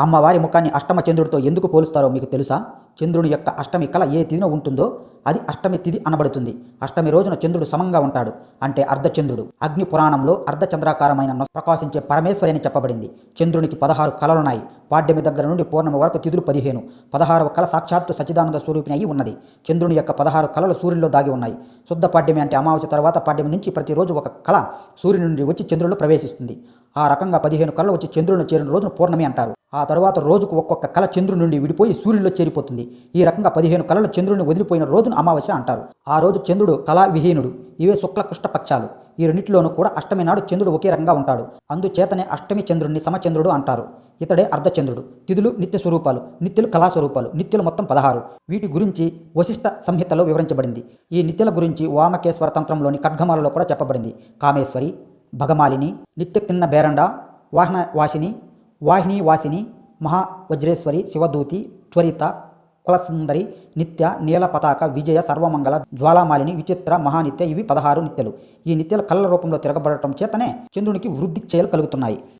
అమ్మవారి ముఖాన్ని అష్టమ చంద్రుడితో ఎందుకు పోలుస్తారో మీకు తెలుసా? చంద్రుని యొక్క అష్టమి కళ ఏ తిథిన ఉంటుందో అది అష్టమి తిథి అనబడుతుంది. అష్టమి రోజున చంద్రుడు సమంగా ఉంటాడు, అంటే అర్ధచంద్రుడు. అగ్ని పురాణంలో అర్ధచంద్రాకారమైన ప్రకాశించే పరమేశ్వరి అని చెప్పబడింది. చంద్రునికి 16 కళలున్నాయి. పాడ్యమి దగ్గర నుండి పూర్ణమి వరకు తిథులు 15. 16వ కళ సాక్షాత్తు సచ్చిదానంద స్వరూపిణి అయి ఉన్నది. చంద్రుని యొక్క 16 కళలు సూర్యుల్లో దాగి ఉన్నాయి. శుద్ధ పాడ్యమి అంటే అమావాస్య తర్వాత పాడ్యమి నుంచి ప్రతిరోజు ఒక కళ సూర్యుని నుండి వచ్చి చంద్రుల్లో ప్రవేశిస్తుంది. ఆ రకంగా 15 కళలు వచ్చి చంద్రుని చేరిన రోజును పూర్ణమి అంటారు. ఆ తరువాత రోజుకు ఒక్కొక్క కళ చంద్రుని నుండి విడిపోయి సూర్యునిలో చేరిపోతుంది. ఈ రకంగా 15 కళలు చంద్రుని వదిలిపోయిన రోజును అమావాస్య అంటారు. ఆ రోజు చంద్రుడు కళా విహీనుడు. ఇవే శుక్ల కృష్ణ పక్షాలు. ఈ రెండిట్లోనూ కూడా అష్టమి నాడు చంద్రుడు ఒకే రకంగా ఉంటాడు. అందుచేతనే అష్టమి చంద్రుడిని సమచంద్రుడు అంటారు. ఇతడే అర్ధచంద్రుడు. తిథులు నిత్య స్వరూపాలు, నిత్యులు కళాస్వరూపాలు. నిత్యులు మొత్తం 16. వీటి గురించి వశిష్ఠ సంహితలో వివరించబడింది. ఈ నిత్యుల గురించి వామకేశ్వర తంత్రంలోని ఖడ్గమాలలో కూడా చెప్పబడింది. కామేశ్వరి, భగమాలిని, నిత్య కిన్న బేరండ, వాహనవాసిని, వాహిని వాసిని, మహావజ్రేశ్వరి, శివదూతి, త్వరిత, కులసుందరి, నిత్య, నీల పతాక, విజయ, సర్వమంగళ, జ్వాలామాలిని, విచిత్ర, మహానిత్య, ఇవి 16 నిత్యలు. ఈ నిత్యల కళ్ళ రూపంలో తిరగబడటం చేతనే చంద్రునికి వృద్ధి చేయలు కలుగుతున్నాయి.